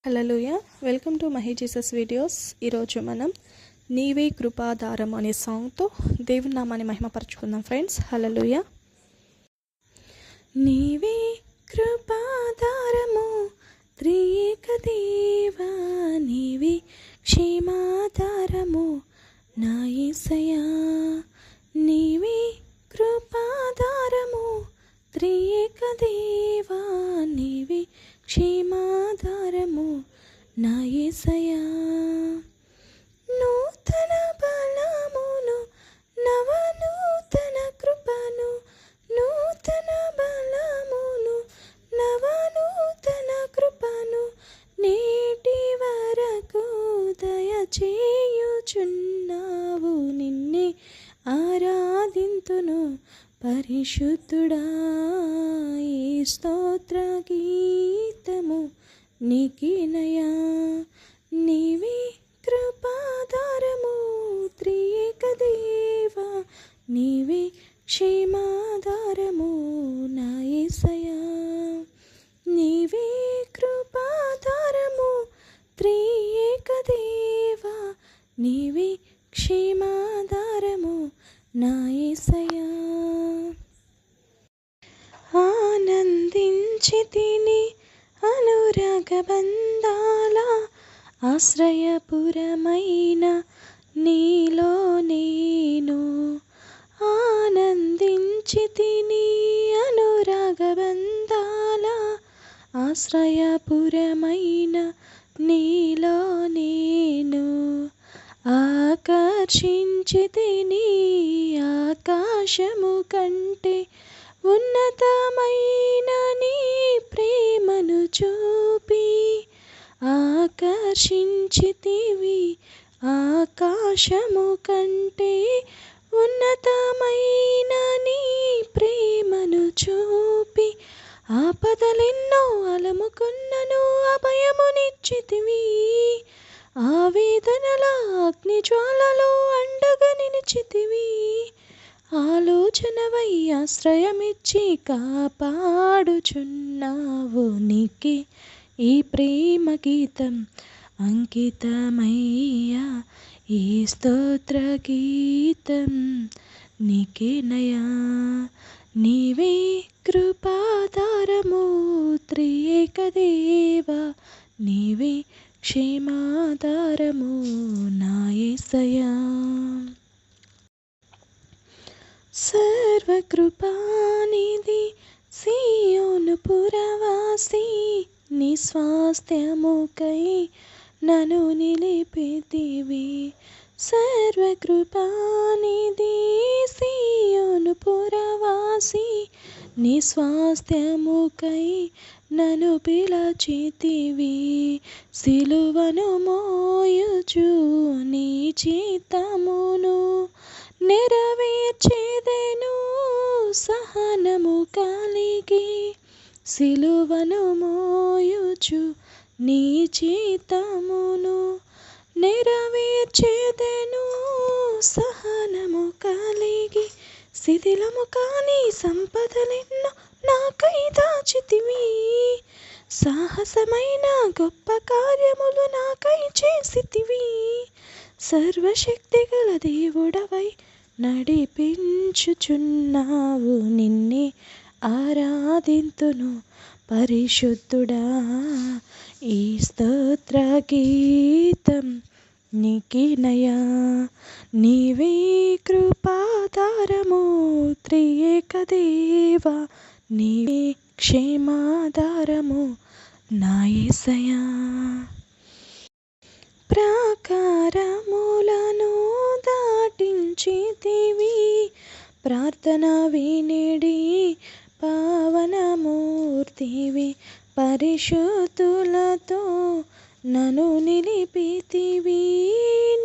Hallelujah. Welcome to Mahi Jesus videos. ఈరోజు మనం నీవే కృపాధారం అనే సాంగ్తో దేవుని నామాన్ని మహిమపరచుకుందాం ఫ్రెండ్స్. హల్లెలూయా. నీవే కృపాధారము త్రియేక దేవా, నీవే క్షేమాధారము నా యేసయ్యా. నీవే కృపాధారము త్రియేక దేవా, నీవే క్షేమాధారము నా యేసయ్యా. నూతన బలమును నవనూతన కృపను, నూతన బలమును నవనూతన కృపను నేటి వరకు దయచేయుచున్నావు. నిన్నే ఆరాధింతును పరిశుద్ధుడా. ఈ స్తోత్ర గీతము నీకినయా. నీవే కృపాధారము త్రియేక దేవా, నీవే క్షేమాధారము నా యేసయ్యా. నీవే కృపాధారము త్రియేక దేవా, నీవే క్షేమాధారము నా యేసయ్యా. ఆనందించి తిని అనురాగ బంధాల ఆశ్రయపురమైన నీలో నేను. ఆనందించి తిని అనురాగ బంధాల ఆశ్రయపురమైన నీలో నేను. ఆకర్షించి తిని ఆకాశము కంటే ఉన్నతమైన నీ ప్రేమను చూపి, ఆకర్షించితివి ఆకాశము కంటే ఉన్నతమైన నీ ప్రేమను చూపి. ఆపదలెన్నో అలముకున్నను అభయమునిచ్చితివి, ఆవేదనల అగ్ని జ్వాలలో అండగా నిలిచితివి. ఆలోచనవై ఆశ్రయమిచ్చి కాపాడుచున్నావు. నీకే ఈ ప్రేమ గీతం అంకితమయ్యా. ఈ స్తోత్ర గీతం నీకేనయా. నీవే కృపాధారము త్రియేక దేవా, నీవే క్షేమాధారము నా యేసయ్యా. సర్వకృపానిధి సీయోను పురవాసి, నీ స్వాస్థ్యముకై నన్ను నిలిపితివి. సర్వకృపానిధి సీయోను పురవాసి, నీ స్వాస్థ్యముకై నన్ను పిలచితివి. సిలువను మోయుచు నీ చిత్తమును నెరవేర్చేదెను సహనము కలిగి. సిలువను మోయుచు నీ చిత్తమును నెరవేర్చేదెను సహనము కలిగి. శిథిలము కాని సంపదలెన్నో నాకై దాచితివి, సాహసమైన గొప్ప కార్యములు నాకై చేసితివి. సర్వశక్తి గల దేవుడవై నడిపించుచున్నావు. నిన్నే ఆరాధింతును పరిశుద్ధుడా. ఈ స్తోత్ర గీతం నీకినయా. నీవే కృపాధారము త్రియేక దేవా, నీవే క్షేమాధారము నా యేసయ్యా. ప్రాకారములను దాటించితివి, ప్రార్థన వినిడి పావనమూర్తివి. పరిశుద్ధులతో నన్ను నిలిపితివి,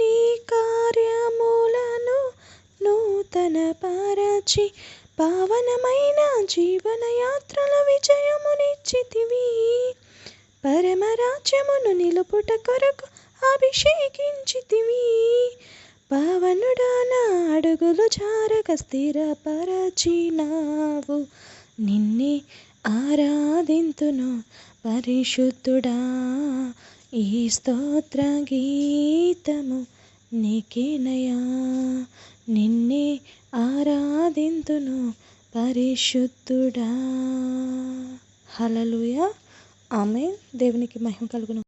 నీ కార్యములను నూతన పరచి పావనమైన జీవనయాత్రల విజయమునిచ్చితివి. పరమరాజ్యమును నిలుపుట కొరకు అభిషేకించితివి. పావనుడా నా అడుగులు జారక స్థిరపరచినావు. నిన్నే ఆరాధింతును పరిశుద్ధుడా. ఈ స్తోత్ర గీతము నీకేనయా, నిన్నే ఆరాధింతును పరిశుద్ధుడా. హల్లెలూయా. ఆమేన్. దేవునికి మహిమ కలుగును.